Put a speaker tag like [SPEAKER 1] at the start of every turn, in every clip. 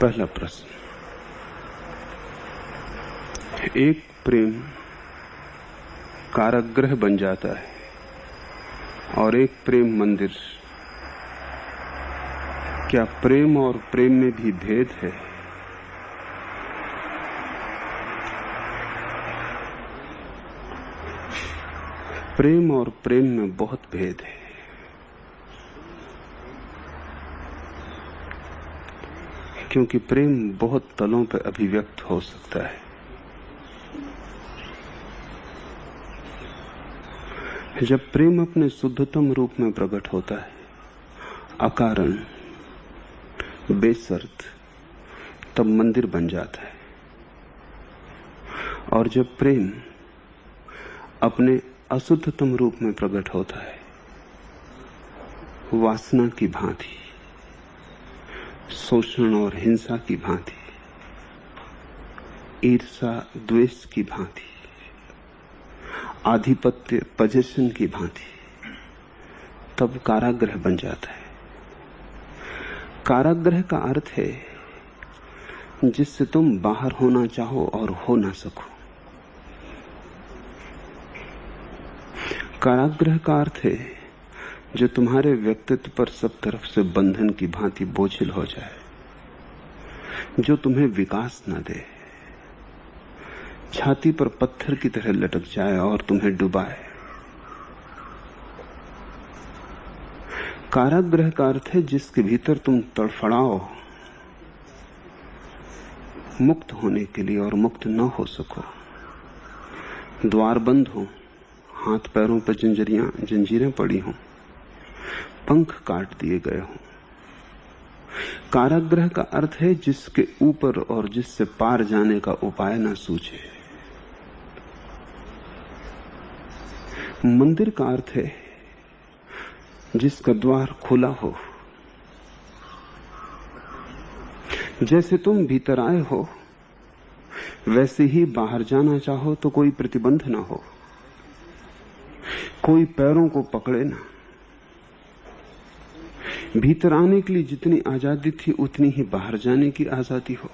[SPEAKER 1] पहला प्रश्न, एक प्रेम कारागृह बन जाता है और एक प्रेम मंदिर। क्या प्रेम और प्रेम में भी भेद है? प्रेम और प्रेम में बहुत भेद है। क्योंकि प्रेम बहुत तलों पर अभिव्यक्त हो सकता है। जब प्रेम अपने शुद्धतम रूप में प्रकट होता है, अकारण, बेशर्त, तब मंदिर बन जाता है। और जब प्रेम अपने अशुद्धतम रूप में प्रकट होता है, वासना की भांति, शोषण और हिंसा की भांति, ईर्षा द्वेष की भांति, आधिपत्य पोजीशन की भांति, तब कारागृह बन जाता है। कारागृह का अर्थ है जिससे तुम बाहर होना चाहो और हो ना सको। कारागृह का अर्थ है जो तुम्हारे व्यक्तित्व पर सब तरफ से बंधन की भांति बोझिल हो जाए, जो तुम्हें विकास न दे, छाती पर पत्थर की तरह लटक जाए और तुम्हें डुबाए। कारागृह का अर्थ है जिसके भीतर तुम तड़फड़ाओ मुक्त होने के लिए और मुक्त न हो सको। द्वार बंद हो, हाथ पैरों पर जंजीरें पड़ी हों, पंख काट दिए गए हों। कारागृह का अर्थ है जिसके ऊपर और जिससे पार जाने का उपाय न सूझे। मंदिर का अर्थ है जिसका द्वार खुला हो। जैसे तुम भीतर आए हो, वैसे ही बाहर जाना चाहो तो कोई प्रतिबंध ना हो, कोई पैरों को पकड़े ना। भीतर आने के लिए जितनी आजादी थी उतनी ही बाहर जाने की आजादी हो।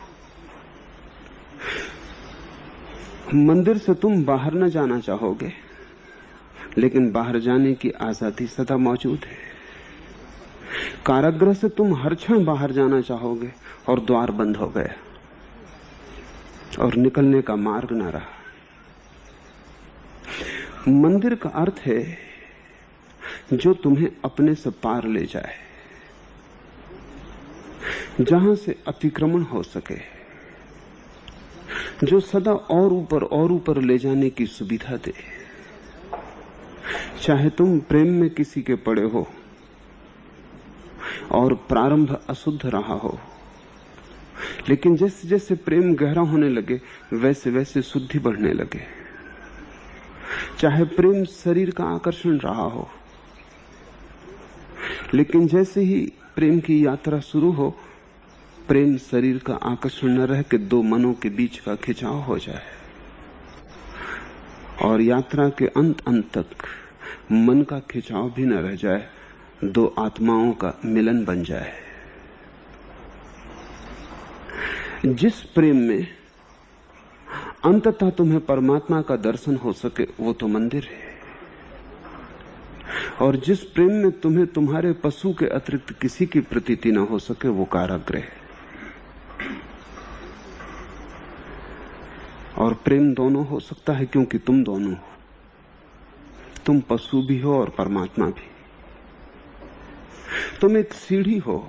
[SPEAKER 1] मंदिर से तुम बाहर न जाना चाहोगे, लेकिन बाहर जाने की आजादी सदा मौजूद है। कारागृह से तुम हर क्षण बाहर जाना चाहोगे और द्वार बंद हो गया और निकलने का मार्ग न रहा। मंदिर का अर्थ है जो तुम्हें अपने से पार ले जाए, जहां से अतिक्रमण हो सके, जो सदा और ऊपर ले जाने की सुविधा दे। चाहे तुम प्रेम में किसी के पड़े हो और प्रारंभ अशुद्ध रहा हो, लेकिन जैसे जैसे प्रेम गहरा होने लगे वैसे वैसे शुद्धि बढ़ने लगे। चाहे प्रेम शरीर का आकर्षण रहा हो, लेकिन जैसे ही प्रेम की यात्रा शुरू हो, प्रेम शरीर का आकर्षण न रह के दो मनों के बीच का खिंचाव हो जाए और यात्रा के अंत तक मन का खिंचाव भी न रह जाए, दो आत्माओं का मिलन बन जाए। जिस प्रेम में अंततः तुम्हें परमात्मा का दर्शन हो सके वो तो मंदिर है, और जिस प्रेम में तुम्हें तुम्हारे पशु के अतिरिक्त किसी की प्रतीति न हो सके वो कारागृह है। और प्रेम दोनों हो सकता है क्योंकि तुम दोनों हो, तुम पशु भी हो और परमात्मा भी। तुम एक सीढ़ी हो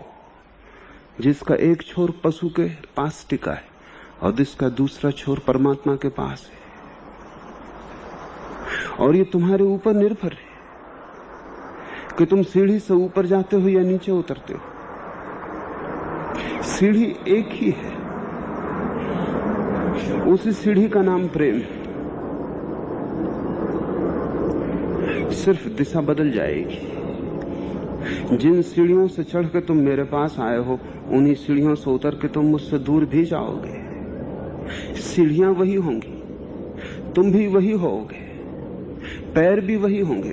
[SPEAKER 1] जिसका एक छोर पशु के पास टिका है और जिसका दूसरा छोर परमात्मा के पास है, और ये तुम्हारे ऊपर निर्भर है कि तुम सीढ़ी से ऊपर जाते हो या नीचे उतरते हो। सीढ़ी एक ही है, उसी सीढ़ी का नाम प्रेम है। सिर्फ दिशा बदल जाएगी। जिन सीढ़ियों से चढ़ के तुम मेरे पास आए हो, उन्हीं सीढ़ियों से उतर के तुम मुझसे दूर भी जाओगे। सीढ़ियां वही होंगी, तुम भी वही होगे, पैर भी वही होंगे।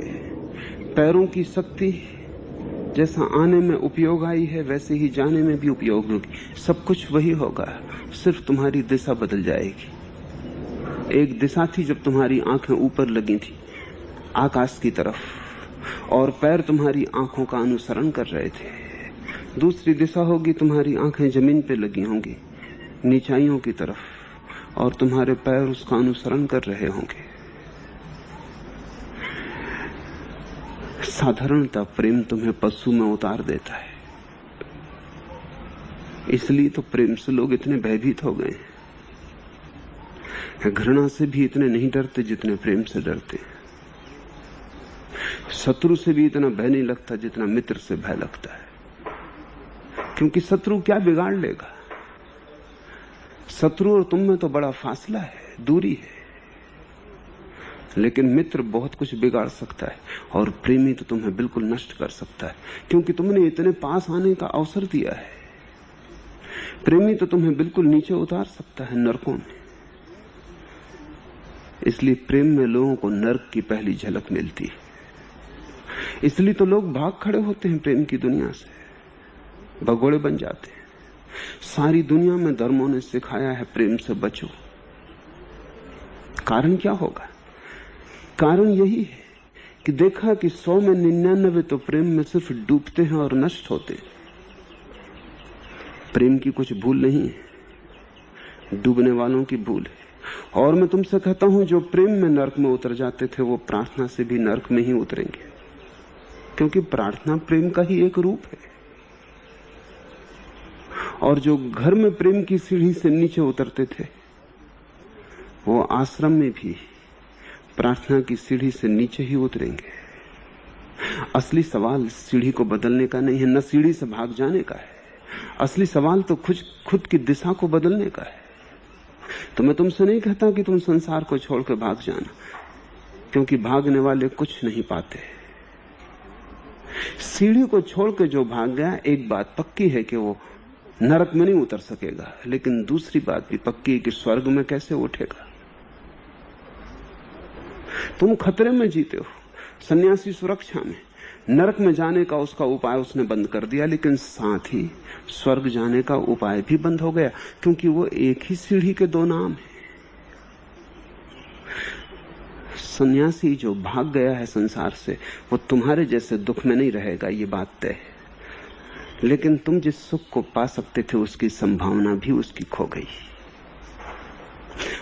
[SPEAKER 1] पैरों की शक्ति जैसा आने में उपयोग आई है वैसे ही जाने में भी उपयोग होगी। सब कुछ वही होगा, सिर्फ तुम्हारी दिशा बदल जाएगी। एक दिशा थी जब तुम्हारी आंखें ऊपर लगी थी आकाश की तरफ, और पैर तुम्हारी आंखों का अनुसरण कर रहे थे। दूसरी दिशा होगी, तुम्हारी आंखें जमीन पे लगी होंगी नीचाइयों की तरफ, और तुम्हारे पैर उसका अनुसरण कर रहे होंगे। साधारणतः प्रेम तुम्हें पशु में उतार देता है, इसलिए तो प्रेम से लोग इतने भयभीत हो गए हैं। घृणा से भी इतने नहीं डरते जितने प्रेम से डरते। शत्रु से भी इतना भय नहीं लगता जितना मित्र से भय लगता है, क्योंकि शत्रु क्या बिगाड़ लेगा। शत्रु और तुम में तो बड़ा फासला है, दूरी है, लेकिन मित्र बहुत कुछ बिगाड़ सकता है, और प्रेमी तो तुम्हें बिल्कुल नष्ट कर सकता है, क्योंकि तुमने इतने पास आने का अवसर दिया है। प्रेमी तो तुम्हें बिल्कुल नीचे उतार सकता है, नरकों में। इसलिए प्रेम में लोगों को नरक की पहली झलक मिलती है। इसलिए तो लोग भाग खड़े होते हैं प्रेम की दुनिया से, भगोड़े बन जाते हैं। सारी दुनिया में धर्मों ने सिखाया है प्रेम से बचो। कारण क्या होगा? कारण यही है कि देखा कि 100 में 99 तो प्रेम में सिर्फ डूबते हैं और नष्ट होते हैं। प्रेम की कुछ भूल नहीं है, डूबने वालों की भूल है। और मैं तुमसे कहता हूं, जो प्रेम में नरक में उतर जाते थे वो प्रार्थना से भी नरक में ही उतरेंगे, क्योंकि प्रार्थना प्रेम का ही एक रूप है। और जो घर में प्रेम की सीढ़ी से नीचे उतरते थे वो आश्रम में भी प्रार्थना की सीढ़ी से नीचे ही उतरेंगे। असली सवाल सीढ़ी को बदलने का नहीं है, न सीढ़ी से भाग जाने का है। असली सवाल तो खुद की दिशा को बदलने का है। तो मैं तुमसे नहीं कहता कि तुम संसार को छोड़कर भाग जाना, क्योंकि भागने वाले कुछ नहीं पाते। सीढ़ी को छोड़कर जो भाग गया, एक बात पक्की है कि वो नरक में नहीं उतर सकेगा, लेकिन दूसरी बात भी पक्की है कि स्वर्ग में कैसे उठेगा। तुम खतरे में जीते हो, सन्यासी सुरक्षा में। नरक में जाने का उसका उपाय उसने बंद कर दिया, लेकिन साथ ही स्वर्ग जाने का उपाय भी बंद हो गया, क्योंकि वो एक ही सीढ़ी के दो नाम है। सन्यासी जो भाग गया है संसार से, वो तुम्हारे जैसे दुख में नहीं रहेगा, ये बात तय है। लेकिन तुम जिस सुख को पा सकते थे उसकी संभावना भी उसकी खो गई।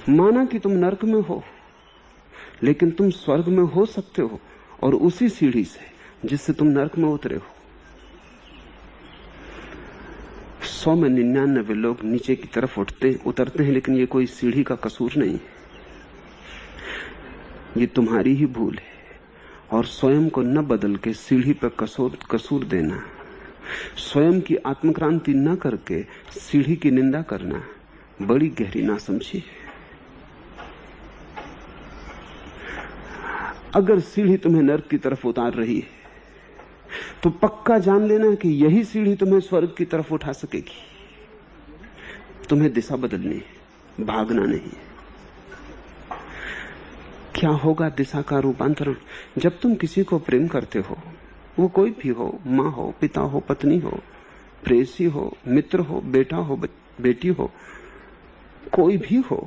[SPEAKER 1] माना कि तुम नरक में हो, लेकिन तुम स्वर्ग में हो सकते हो, और उसी सीढ़ी से जिससे तुम नरक में उतरे हो। 100 में 99 लोग नीचे की तरफ उतरते हैं, लेकिन ये कोई सीढ़ी का कसूर नहीं है, ये तुम्हारी ही भूल है। और स्वयं को न बदल के सीढ़ी पर कसूर देना, स्वयं की आत्मक्रांति न करके सीढ़ी की निंदा करना, बड़ी गहरी नासमझी है। अगर सीढ़ी तुम्हें नरक की तरफ उतार रही है, तो पक्का जान लेना कि यही सीढ़ी तुम्हें स्वर्ग की तरफ उठा सकेगी। तुम्हें दिशा बदलनी है, भागना नहीं। क्या होगा दिशा का रूपांतरण? जब तुम किसी को प्रेम करते हो, वो कोई भी हो, माँ हो, पिता हो, पत्नी हो, प्रेयसी हो, मित्र हो, बेटा हो, बेटी हो, कोई भी हो,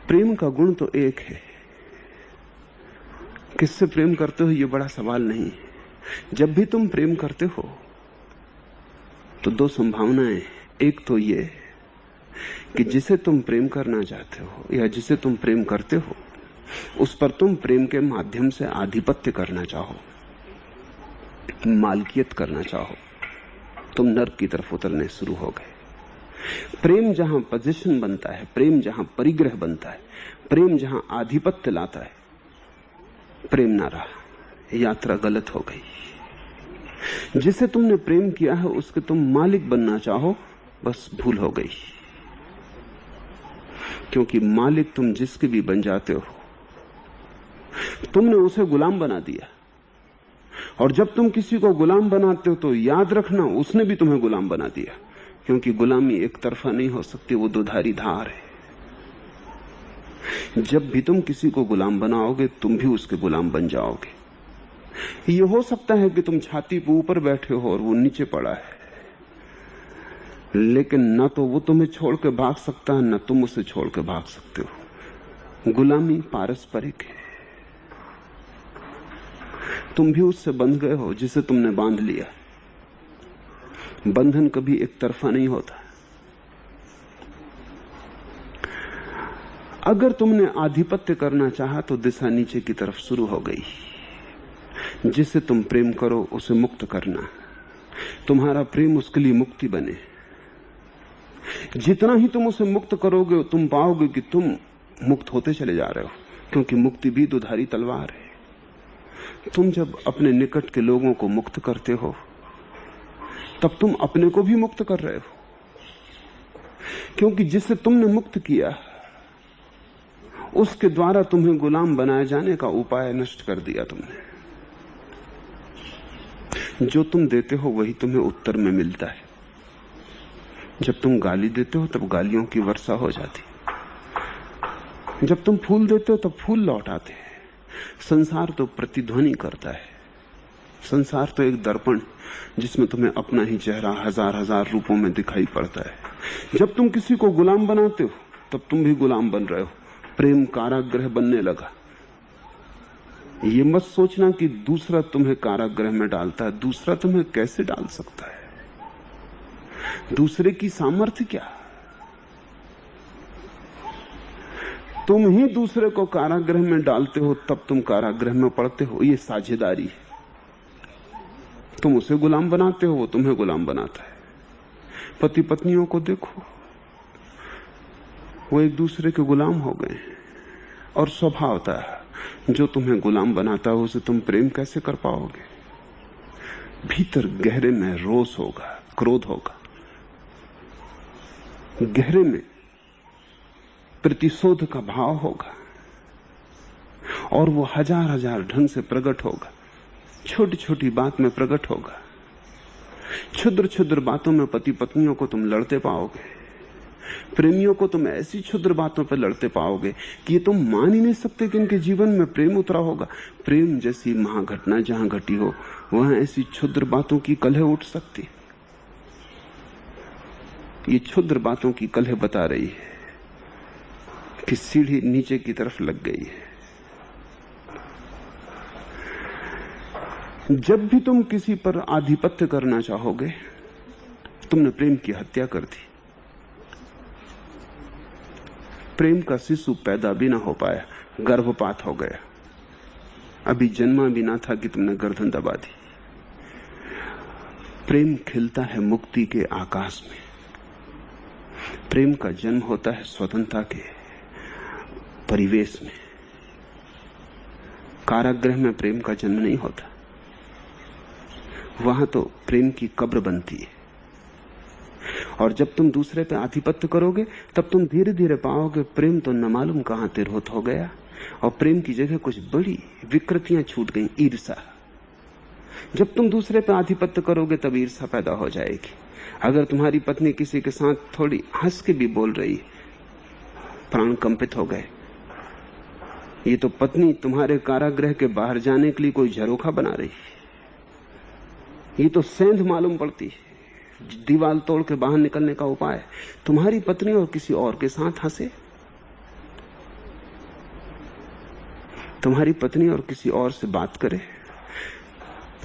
[SPEAKER 1] प्रेम का गुण तो एक है। किससे प्रेम करते हो ये बड़ा सवाल नहीं है। जब भी तुम प्रेम करते हो तो दो संभावनाएं, एक तो ये कि जिसे तुम प्रेम करना चाहते हो या जिसे तुम प्रेम करते हो उस पर तुम प्रेम के माध्यम से आधिपत्य करना चाहो, मालकियत करना चाहो, तुम नरक की तरफ उतरने शुरू हो गए। प्रेम जहां पोजीशन बनता है, प्रेम जहां परिग्रह बनता है, प्रेम जहां आधिपत्य लाता है, प्रेम ना रहा, यात्रा गलत हो गई। जिसे तुमने प्रेम किया है उसके तुम मालिक बनना चाहो, बस भूल हो गई। क्योंकि मालिक तुम जिसके भी बन जाते हो, तुमने उसे गुलाम बना दिया। और जब तुम किसी को गुलाम बनाते हो तो याद रखना उसने भी तुम्हें गुलाम बना दिया, क्योंकि गुलामी एक तरफा नहीं हो सकती, वो दुधारी धार है। जब भी तुम किसी को गुलाम बनाओगे तुम भी उसके गुलाम बन जाओगे। ये हो सकता है कि तुम छाती पे ऊपर बैठे हो और वो नीचे पड़ा है, लेकिन न तो वो तुम्हें छोड़ के भाग सकता है, न तुम उसे छोड़ के भाग सकते हो। गुलामी पारस्परिक है। तुम भी उससे बंध गए हो जिसे तुमने बांध लिया। बंधन कभी एक तरफा नहीं होता। अगर तुमने आधिपत्य करना चाहा तो दिशा नीचे की तरफ शुरू हो गई। जिसे तुम प्रेम करो उसे मुक्त करना, तुम्हारा प्रेम उसके लिए मुक्ति बने। जितना ही तुम उसे मुक्त करोगे तुम पाओगे कि तुम मुक्त होते चले जा रहे हो, क्योंकि मुक्ति भी दुधारी तलवार है। तुम जब अपने निकट के लोगों को मुक्त करते हो तब तुम अपने को भी मुक्त कर रहे हो, क्योंकि जिसे तुमने मुक्त किया उसके द्वारा तुम्हें गुलाम बनाए जाने का उपाय नष्ट कर दिया तुमने। जो तुम देते हो वही तुम्हें उत्तर में मिलता है। जब तुम गाली देते हो तब गालियों की वर्षा हो जाती, जब तुम फूल देते हो तब फूल लौट आते हैं। संसार तो प्रतिध्वनि करता है। संसार तो एक दर्पण जिसमें तुम्हें अपना ही चेहरा हजार हजार रूपों में दिखाई पड़ता है। जब तुम किसी को गुलाम बनाते हो तब तुम भी गुलाम बन रहे हो। प्रेम कारागृह बनने लगा। ये मत सोचना कि दूसरा तुम्हें कारागृह में डालता है। दूसरा तुम्हें कैसे डाल सकता है? दूसरे की सामर्थ्य क्या? तुम ही दूसरे को कारागृह में डालते हो तब तुम कारागृह में पड़ते हो। ये साझेदारी है। तुम उसे गुलाम बनाते हो, वो तुम्हें गुलाम बनाता है। पति पत्नियों को देखो, वो एक दूसरे के गुलाम हो गए। और स्वभाव था, जो तुम्हें गुलाम बनाता है उसे तुम प्रेम कैसे कर पाओगे? भीतर गहरे में रोष होगा, क्रोध होगा, गहरे में प्रतिशोध का भाव होगा, और वो हजार हजार ढंग से प्रकट होगा। छोटी छोटी बात में प्रकट होगा। क्षुद्र क्षुद्र बातों में पति पत्नियों को तुम लड़ते पाओगे। प्रेमियों को तुम ऐसी क्षुद्र बातों पर लड़ते पाओगे कि ये तुम मान ही नहीं सकते कि इनके जीवन में प्रेम उतरा होगा। प्रेम जैसी महाघटना जहां घटी हो वहां ऐसी क्षुद्र बातों की कलह उठ सकती। ये क्षुद्र बातों की कलह बता रही है कि सीढ़ी नीचे की तरफ लग गई है। जब भी तुम किसी पर आधिपत्य करना चाहोगे, तुमने प्रेम की हत्या कर दी। प्रेम का शिशु पैदा भी ना हो पाया, गर्भपात हो गया। अभी जन्मा भी ना था कि तुमने गर्दन दबा दी। प्रेम खिलता है मुक्ति के आकाश में। प्रेम का जन्म होता है स्वतंत्रता के परिवेश में। कारागृह में प्रेम का जन्म नहीं होता। वहां तो प्रेम की कब्र बनती है। और जब तुम दूसरे पे आधिपत्य करोगे तब तुम धीरे धीरे पाओगे प्रेम तो न मालूम कहां तिरहुत हो गया, और प्रेम की जगह कुछ बड़ी विकृतियां छूट गई। ईर्षा। जब तुम दूसरे पे आधिपत्य करोगे तब ईर्षा पैदा हो जाएगी। अगर तुम्हारी पत्नी किसी के साथ थोड़ी हंस के भी बोल रही, प्राण कंपित हो गए। ये तो पत्नी तुम्हारे कारागृह के बाहर जाने के लिए कोई झरोखा बना रही। ये तो सेंध मालूम पड़ती है, दीवार तोड़ के बाहर निकलने का उपाय। तुम्हारी पत्नी और किसी और के साथ हंसे, तुम्हारी पत्नी और किसी और से बात करे,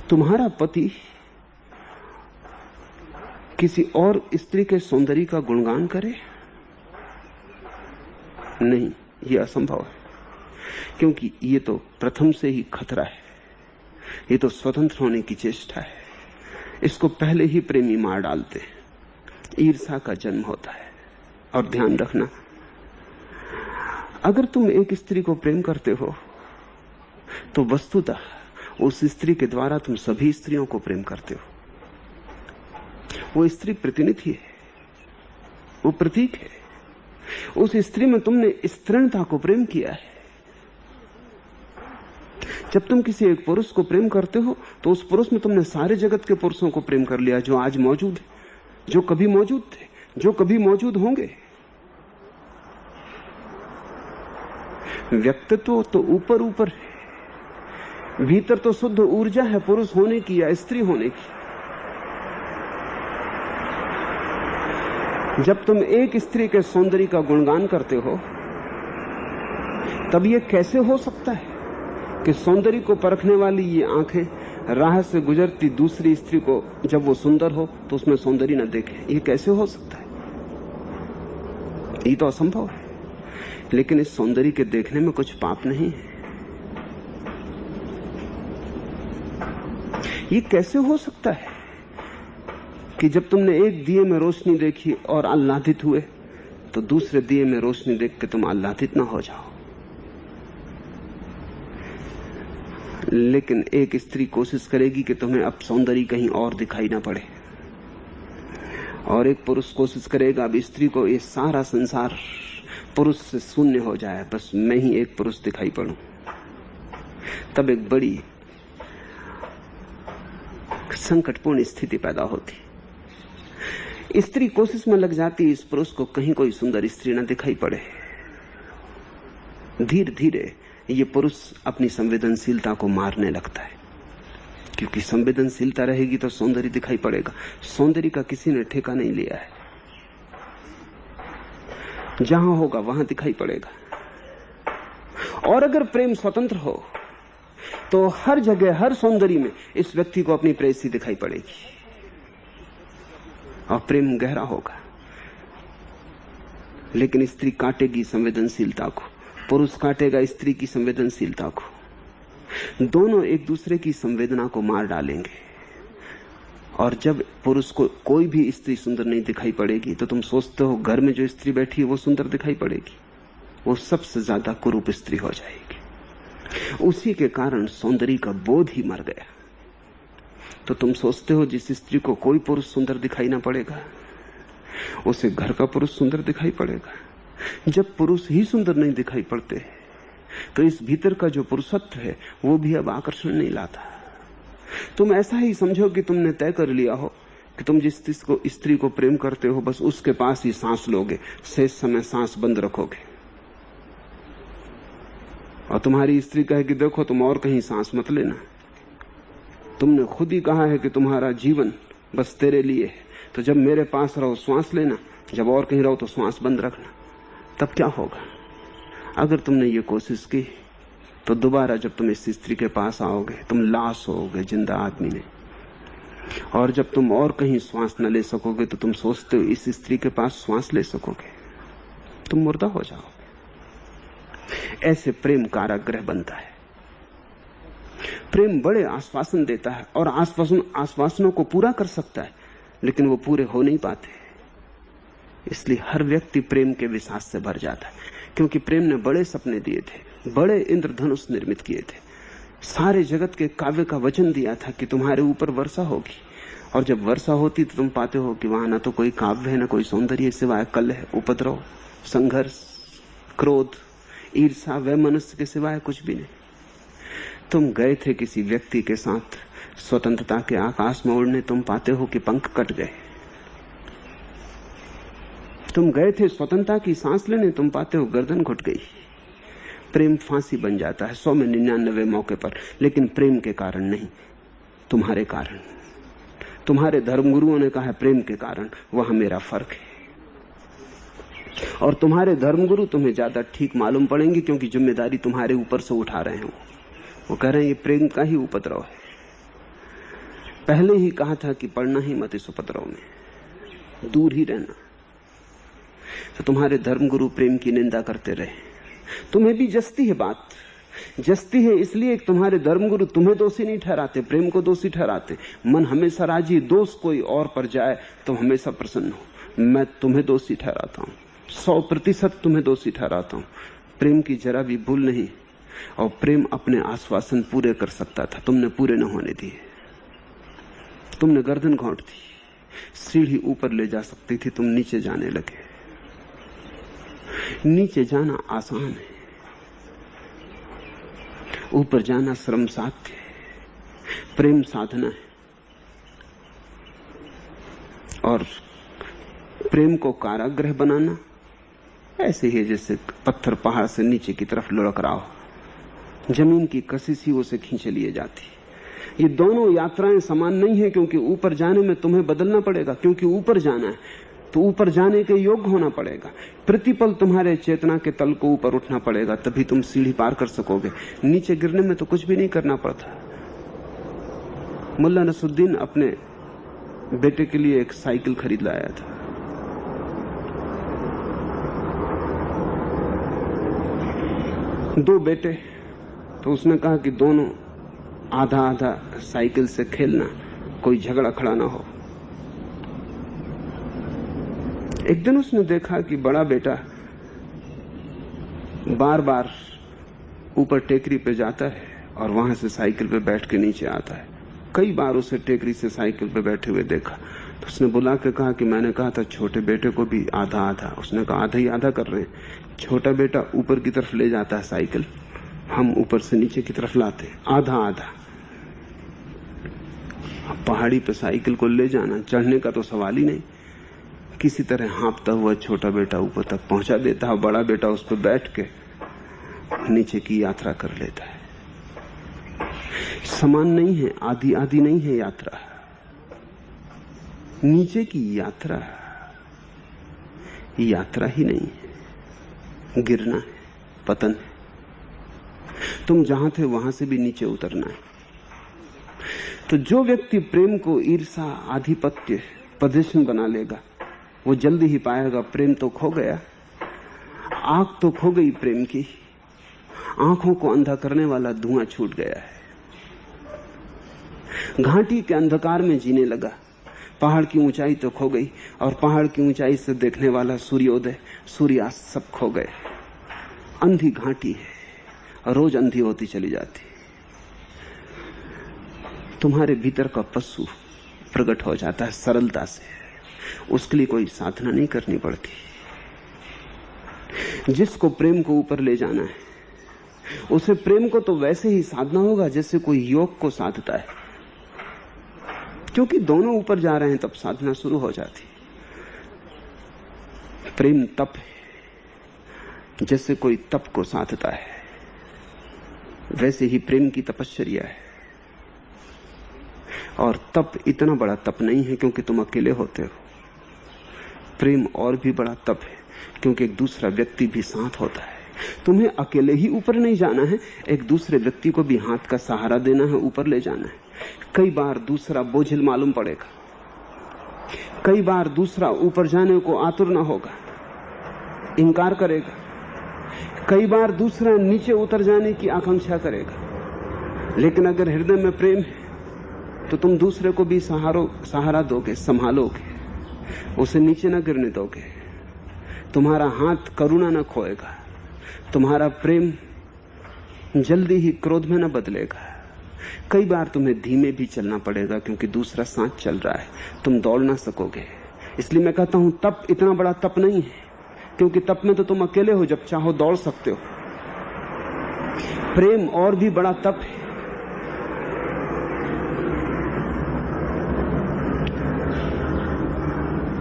[SPEAKER 1] तुम्हारा पति किसी और स्त्री के सौंदर्य का गुणगान करे, नहीं, यह असंभव है। क्योंकि ये तो प्रथम से ही खतरा है। ये तो स्वतंत्र होने की चेष्टा है। इसको पहले ही प्रेमी मार डालते हैं। ईर्षा का जन्म होता है। और ध्यान रखना, अगर तुम एक स्त्री को प्रेम करते हो तो वस्तुतः उस स्त्री के द्वारा तुम सभी स्त्रियों को प्रेम करते हो। वो स्त्री प्रतिनिधि है, वो प्रतीक है। उस स्त्री में तुमने स्त्रीणता को प्रेम किया है। जब तुम किसी एक पुरुष को प्रेम करते हो तो उस पुरुष में तुमने सारे जगत के पुरुषों को प्रेम कर लिया, जो आज मौजूद है, जो कभी मौजूद थे, जो कभी मौजूद होंगे। व्यक्तित्व तो ऊपर ऊपर है, भीतर तो शुद्ध ऊर्जा है पुरुष होने की या स्त्री होने की। जब तुम एक स्त्री के सौंदर्य का गुणगान करते हो, तब ये कैसे हो सकता है कि सौंदर्य को परखने वाली ये आंखें राह से गुजरती दूसरी स्त्री को जब वो सुंदर हो तो उसमें सौंदर्य न देखे? ये कैसे हो सकता है? ये तो असंभव है। लेकिन इस सौंदर्य के देखने में कुछ पाप नहीं है। ये कैसे हो सकता है कि जब तुमने एक दिए में रोशनी देखी और आह्लादित हुए तो दूसरे दिए में रोशनी देख के तुम आह्लादित ना हो जाओ? लेकिन एक स्त्री कोशिश करेगी कि तुम्हें अब सौंदर्य कहीं और दिखाई ना पड़े, और एक पुरुष कोशिश करेगा अब स्त्री को ये सारा संसार पुरुष से शून्य हो जाए, बस मैं ही एक पुरुष दिखाई पड़ूं। तब एक बड़ी संकटपूर्ण स्थिति पैदा होती। स्त्री कोशिश में लग जाती इस पुरुष को कहीं कोई सुंदर स्त्री न दिखाई पड़े। धीरे धीरे ये पुरुष अपनी संवेदनशीलता को मारने लगता है, क्योंकि संवेदनशीलता रहेगी तो सौंदर्य दिखाई पड़ेगा। सौंदर्य का किसी ने ठेका नहीं लिया है, जहां होगा वहां दिखाई पड़ेगा। और अगर प्रेम स्वतंत्र हो तो हर जगह हर सौंदर्य में इस व्यक्ति को अपनी प्रेयसी दिखाई पड़ेगी और प्रेम गहरा होगा। लेकिन स्त्री काटेगी संवेदनशीलता को, पुरुष काटेगा स्त्री की संवेदनशीलता को। दोनों एक दूसरे की संवेदना को मार डालेंगे। और जब पुरुष को कोई भी स्त्री सुंदर नहीं दिखाई पड़ेगी तो तुम सोचते हो घर में जो स्त्री बैठी है वो सुंदर दिखाई पड़ेगी? वो सबसे ज्यादा कुरूप स्त्री हो जाएगी। उसी के कारण सौंदर्य का बोध ही मर गया। तो तुम सोचते हो जिस स्त्री को कोई पुरुष सुंदर दिखाई ना पड़ेगा, उसे घर का पुरुष सुंदर दिखाई पड़ेगा। जब पुरुष ही सुंदर नहीं दिखाई पड़ते तो इस भीतर का जो पुरुषत्व है वो भी अब आकर्षण नहीं लाता। तुम ऐसा ही समझो कि तुमने तय कर लिया हो कि तुम जिस स्त्री को प्रेम करते हो बस उसके पास ही सांस लोगे, शेष समय सांस बंद रखोगे। और तुम्हारी स्त्री कहे कि देखो तुम और कहीं सांस मत लेना, तुमने खुद ही कहा है कि तुम्हारा जीवन बस तेरे लिए है, तो जब मेरे पास रहो श्वास लेना, जब और कहीं रहो तो श्वास बंद रखना। तब क्या होगा? अगर तुमने ये कोशिश की तो दोबारा जब तुम इस स्त्री के पास आओगे तुम लाश होगे, जिंदा आदमी नहीं। और जब तुम और कहीं श्वास न ले सकोगे तो तुम सोचते हो इस स्त्री के पास श्वास ले सकोगे, तुम मुर्दा हो जाओगे। ऐसे प्रेम कारागृह बनता है। प्रेम बड़े आश्वासन देता है और आश्वासनों को पूरा कर सकता है, लेकिन वो पूरे हो नहीं पाते। इसलिए हर व्यक्ति प्रेम के विश्वास से भर जाता है, क्योंकि प्रेम ने बड़े सपने दिए थे, बड़े इंद्रधनुष निर्मित किए थे, सारे जगत के काव्य का वचन दिया था कि तुम्हारे ऊपर वर्षा होगी। और जब वर्षा होती तो तुम पाते हो कि वहां ना तो कोई काव्य है, ना कोई सौंदर्य, सिवाय कलह, उपद्रव, संघर्ष, क्रोध, ईर्षा, वैमनस्य के सिवाय कुछ भी नहीं। तुम गए थे किसी व्यक्ति के साथ स्वतंत्रता के आकाश में उड़ने, तुम पाते हो कि पंख कट गए। तुम गए थे स्वतंत्रता की सांस लेने, तुम पाते हो गर्दन घुट गई। प्रेम फांसी बन जाता है 100 में 99 मौके पर, लेकिन प्रेम के कारण नहीं, तुम्हारे कारण। तुम्हारे धर्मगुरुओं ने कहा प्रेम के कारण, वहां मेरा फर्क है। और तुम्हारे धर्मगुरु तुम्हें ज्यादा ठीक मालूम पड़ेंगे, क्योंकि जिम्मेदारी तुम्हारे ऊपर से उठा रहे हैं। वो कह रहे हैं ये प्रेम का ही उपद्रव है। पहले ही कहा था कि पढ़ना ही मत इस उपद्रव में, दूर ही रहना। तो तुम्हारे धर्मगुरु प्रेम की निंदा करते रहे। तुम्हें भी जस्ती है बात, जस्ती है इसलिए तुम्हारे धर्मगुरु तुम्हें दोषी नहीं ठहराते, प्रेम को दोषी ठहराते। मन हमेशा राजी, दोष कोई और पर जाए तो हमेशा प्रसन्न हो। मैं तुम्हें दोषी ठहराता हूं, 100% तुम्हें दोषी ठहराता हूं। प्रेम की जरा भी भूल नहीं, और प्रेम अपने आश्वासन पूरे कर सकता था, तुमने पूरे न होने दिए। तुमने गर्दन घोंट दी, सीढ़ी ऊपर ले जा सकती थी, तुम नीचे जाने लगे। नीचे जाना आसान है, ऊपर जाना श्रम साध्य है। प्रेम साधना है, और प्रेम को कारागृह बनाना ऐसे ही जैसे पत्थर पहाड़ से नीचे की तरफ लुढ़क रहा हो। जमीन की कशिश ही उसे खींचे लिए जाती। ये दोनों यात्राएं समान नहीं है, क्योंकि ऊपर जाने में तुम्हें बदलना पड़ेगा, क्योंकि ऊपर जाना है तो ऊपर जाने के योग्य होना पड़ेगा। प्रतिपल तुम्हारे चेतना के तल को ऊपर उठना पड़ेगा, तभी तुम सीढ़ी पार कर सकोगे। नीचे गिरने में तो कुछ भी नहीं करना पड़ता। मुल्ला नसरुद्दीन अपने बेटे के लिए एक साइकिल खरीद लाया था। दो बेटे, तो उसने कहा कि दोनों आधा आधा साइकिल से खेलना, कोई झगड़ा खड़ा ना हो। एक दिन उसने देखा कि बड़ा बेटा बार बार ऊपर टेकरी पे जाता है और वहां से साइकिल पे बैठ के नीचे आता है। कई बार उसे टेकरी से साइकिल पे बैठे हुए देखा, तो उसने बुला के कहा कि मैंने कहा था छोटे बेटे को भी आधा आधा। उसने कहा आधा ही आधा कर रहे हैं। छोटा बेटा ऊपर की तरफ ले जाता है साइकिल, हम ऊपर से नीचे की तरफ लाते हैं, आधा आधा। पहाड़ी पे साइकिल को ले जाना, चढ़ने का तो सवाल ही नहीं। किसी तरह हाँपता हुआ छोटा बेटा ऊपर तक पहुंचा देता है, बड़ा बेटा उस पर बैठ के नीचे की यात्रा कर लेता है। समान नहीं है, आधी आधी नहीं है यात्रा। नीचे की यात्रा यात्रा ही नहीं है, गिरना है, पतन है। तुम जहां थे वहां से भी नीचे उतरना है। तो जो व्यक्ति प्रेम को ईर्षा, आधिपत्य, पोजीशन बना लेगा, वो जल्दी ही पाएगा प्रेम तो खो गया, आंख तो खो गई प्रेम की, आंखों को अंधा करने वाला धुआं छूट गया है। घाटी के अंधकार में जीने लगा, पहाड़ की ऊंचाई तो खो गई, और पहाड़ की ऊंचाई से देखने वाला सूर्योदय, सूर्यास्त सब खो गए। अंधी घाटी है, रोज अंधी होती चली जाती। तुम्हारे भीतर का पशु प्रकट हो जाता है सरलता से, उसके लिए कोई साधना नहीं करनी पड़ती। जिसको प्रेम को ऊपर ले जाना है, उसे प्रेम को तो वैसे ही साधना होगा जैसे कोई योग को साधता है, क्योंकि दोनों ऊपर जा रहे हैं, तब साधना शुरू हो जाती। प्रेम तप है, जैसे कोई तप को साधता है, वैसे ही प्रेम की तपश्चर्या है। और तप इतना बड़ा तप नहीं है क्योंकि तुम अकेले होते हो। प्रेम और भी बड़ा तप है, क्योंकि एक दूसरा व्यक्ति भी साथ होता है। तुम्हें अकेले ही ऊपर नहीं जाना है, एक दूसरे व्यक्ति को भी हाथ का सहारा देना है, ऊपर ले जाना है। कई बार दूसरा बोझिल मालूम पड़ेगा, कई बार दूसरा ऊपर जाने को आतुर न होगा, इनकार करेगा, कई बार दूसरा नीचे उतर जाने की आकांक्षा करेगा। लेकिन अगर हृदय में प्रेम है तो तुम दूसरे को भी सहारा दोगे, संभालोगे, उसे नीचे न गिरने दोगे। तुम्हारा हाथ करुणा न खोएगा, तुम्हारा प्रेम जल्दी ही क्रोध में न बदलेगा। कई बार तुम्हें धीमे भी चलना पड़ेगा क्योंकि दूसरा साथ चल रहा है, तुम दौड़ ना सकोगे। इसलिए मैं कहता हूं तप इतना बड़ा तप नहीं है, क्योंकि तप में तो तुम अकेले हो, जब चाहो दौड़ सकते हो। प्रेम और भी बड़ा तप है।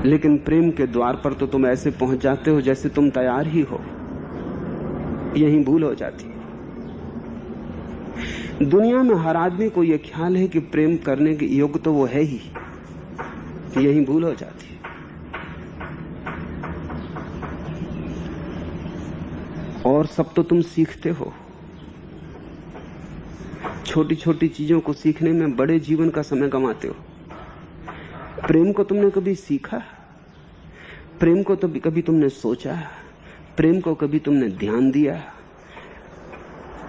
[SPEAKER 1] लेकिन प्रेम के द्वार पर तो तुम ऐसे पहुंच जाते हो जैसे तुम तैयार ही हो। यही भूल हो जाती है। दुनिया में हर आदमी को यह ख्याल है कि प्रेम करने के योग्य तो वो है ही, यही भूल हो जाती है। और सब तो तुम सीखते हो। छोटी छोटी चीजों को सीखने में बड़े जीवन का समय गंवाते हो। प्रेम को तुमने कभी सीखा? प्रेम को तो कभी तुमने सोचा? प्रेम को कभी तुमने ध्यान दिया?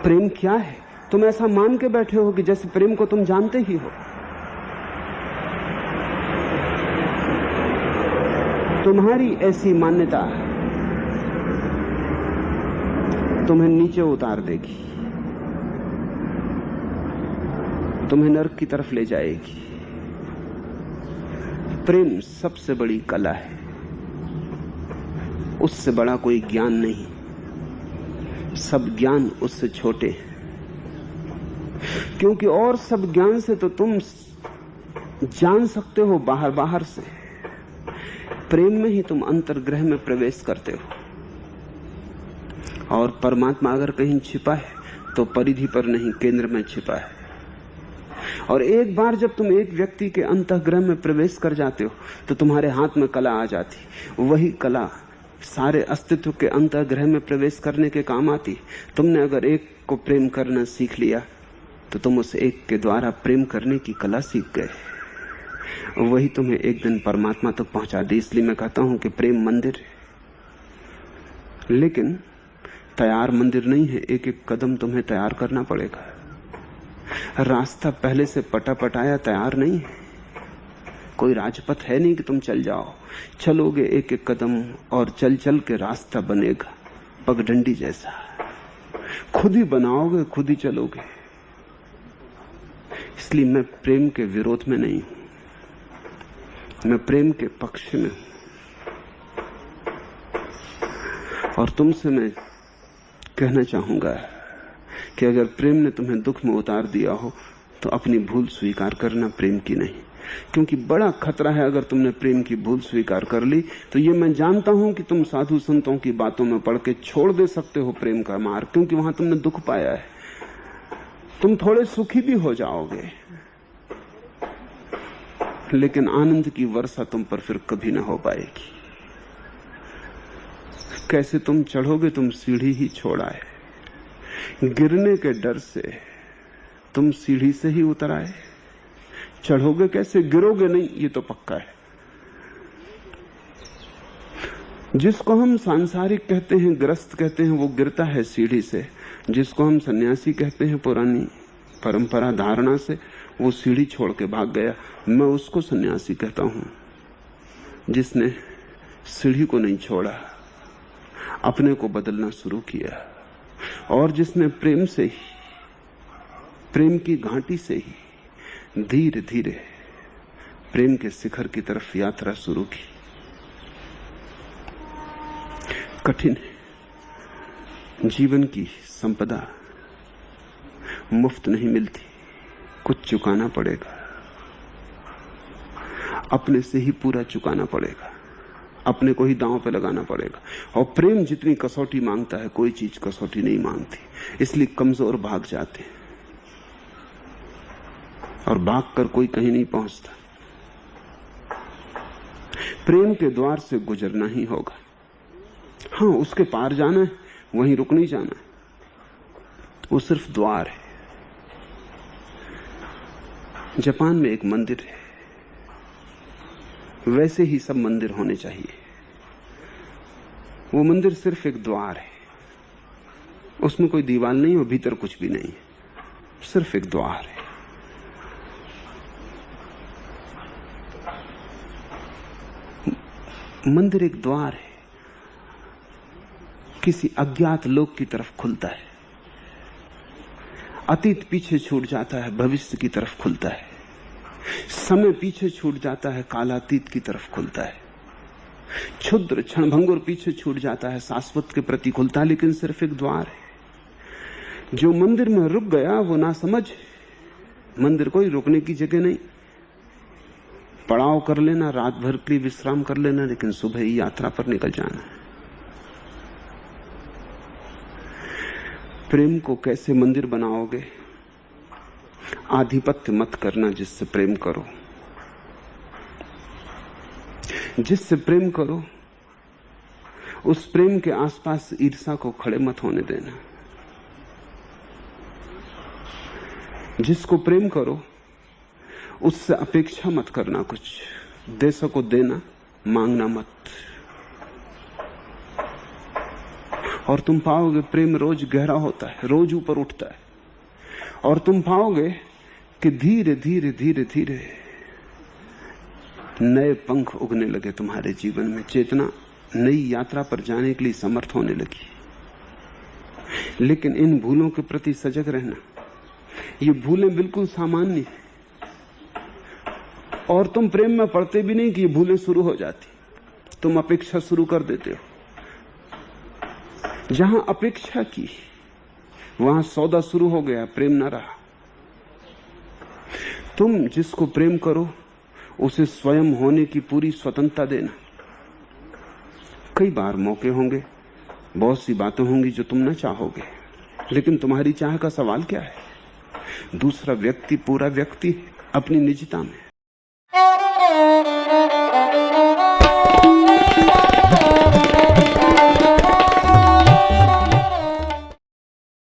[SPEAKER 1] प्रेम क्या है? तुम ऐसा मान के बैठे हो कि जैसे प्रेम को तुम जानते ही हो। तुम्हारी ऐसी मान्यता तुम्हें नीचे उतार देगी, तुम्हें नरक की तरफ ले जाएगी। प्रेम सबसे बड़ी कला है, उससे बड़ा कोई ज्ञान नहीं। सब ज्ञान उससे छोटे हैं, क्योंकि और सब ज्ञान से तो तुम जान सकते हो बाहर बाहर से। प्रेम में ही तुम अंतर्ग्रह में प्रवेश करते हो। और परमात्मा अगर कहीं छिपा है तो परिधि पर नहीं, केंद्र में छिपा है। और एक बार जब तुम एक व्यक्ति के अंतःग्रह में प्रवेश कर जाते हो तो तुम्हारे हाथ में कला आ जाती। वही कला सारे अस्तित्व के अंतःग्रह में प्रवेश करने के काम आती। तुमने अगर एक को प्रेम करना सीख लिया तो तुम उस एक के द्वारा प्रेम करने की कला सीख गए। वही तुम्हें एक दिन परमात्मा तक पहुंचा दे। इसलिए मैं कहता हूं कि प्रेम मंदिर है, लेकिन तैयार मंदिर नहीं है। एक एक कदम तुम्हें तैयार करना पड़ेगा। रास्ता पहले से पटा पटाया तैयार नहीं है। कोई राजपथ है नहीं कि तुम चल जाओ। चलोगे एक एक कदम और चल चल के रास्ता बनेगा, पगडंडी जैसा। खुद ही बनाओगे, खुद ही चलोगे। इसलिए मैं प्रेम के विरोध में नहीं हूं, मैं प्रेम के पक्ष में हूं। और तुमसे मैं कहना चाहूंगा कि अगर प्रेम ने तुम्हें दुख में उतार दिया हो तो अपनी भूल स्वीकार करना, प्रेम की नहीं। क्योंकि बड़ा खतरा है अगर तुमने प्रेम की भूल स्वीकार कर ली तो ये मैं जानता हूं कि तुम साधु संतों की बातों में पड़ के छोड़ दे सकते हो प्रेम का मार्ग, क्योंकि वहां तुमने दुख पाया है। तुम थोड़े सुखी भी हो जाओगे, लेकिन आनंद की वर्षा तुम पर फिर कभी ना हो पाएगी। कैसे तुम चढ़ोगे? तुम सीढ़ी ही छोड़ आए। गिरने के डर से तुम सीढ़ी से ही उतर आए। चढ़ोगे कैसे? गिरोगे नहीं, ये तो पक्का है। जिसको हम सांसारिक कहते हैं, ग्रस्त कहते हैं, वो गिरता है सीढ़ी से। जिसको हम सन्यासी कहते हैं पुरानी परंपरा धारणा से, वो सीढ़ी छोड़ के भाग गया। मैं उसको सन्यासी कहता हूं जिसने सीढ़ी को नहीं छोड़ा, अपने को बदलना शुरू किया, और जिसने प्रेम से ही, प्रेम की घाटी से ही धीरे धीरे प्रेम के शिखर की तरफ यात्रा शुरू की। कठिन है। जीवन की संपदा मुफ्त नहीं मिलती, कुछ चुकाना पड़ेगा। अपने से ही पूरा चुकाना पड़ेगा, अपने को ही दांव पे लगाना पड़ेगा। और प्रेम जितनी कसौटी मांगता है, कोई चीज कसौटी नहीं मांगती। इसलिए कमजोर भाग जाते हैं, और भागकर कोई कहीं नहीं पहुंचता। प्रेम के द्वार से गुजरना ही होगा। हाँ, उसके पार जाना है, वहीं रुक नहीं जाना है। वो सिर्फ द्वार है। जापान में एक मंदिर है, वैसे ही सब मंदिर होने चाहिए। वो मंदिर सिर्फ एक द्वार है, उसमें कोई दीवार नहीं और भीतर कुछ भी नहीं है, सिर्फ एक द्वार है। मंदिर एक द्वार है, किसी अज्ञात लोक की तरफ खुलता है। अतीत पीछे छूट जाता है, भविष्य की तरफ खुलता है। समय पीछे छूट जाता है, कालातीत की तरफ खुलता है। क्षुद्र क्षणभंगुर पीछे छूट जाता है, शाश्वत के प्रति खुलता है। लेकिन सिर्फ एक द्वार है। जो मंदिर में रुक गया वो ना समझ। मंदिर कोई रुकने की जगह नहीं। पड़ाव कर लेना, रात भर के लिए विश्राम कर लेना, लेकिन सुबह ही यात्रा पर निकल जाना है। प्रेम को कैसे मंदिर बनाओगे? आधिपत्य मत करना जिससे प्रेम करो। जिससे प्रेम करो उस प्रेम के आसपास ईर्ष्या को खड़े मत होने देना। जिसको प्रेम करो उससे अपेक्षा मत करना, कुछ दे सको देना, मांगना मत। और तुम पाओगे प्रेम रोज गहरा होता है, रोज ऊपर उठता है। और तुम पाओगे कि धीरे धीरे धीरे धीरे नए पंख उगने लगे तुम्हारे जीवन में। चेतना नई यात्रा पर जाने के लिए समर्थ होने लगी। लेकिन इन भूलों के प्रति सजग रहना। ये भूलें बिल्कुल सामान्य हैं, और तुम प्रेम में पड़ते भी नहीं कि ये भूलें शुरू हो जाती। तुम अपेक्षा शुरू कर देते हो। जहां अपेक्षा की वहां सौदा शुरू हो गया, प्रेम न रहा। तुम जिसको प्रेम करो उसे स्वयं होने की पूरी स्वतंत्रता देना। कई बार मौके होंगे, बहुत सी बातें होंगी जो तुम न चाहोगे, लेकिन तुम्हारी चाह का सवाल क्या है? दूसरा व्यक्ति पूरा व्यक्ति है अपनी निजता में।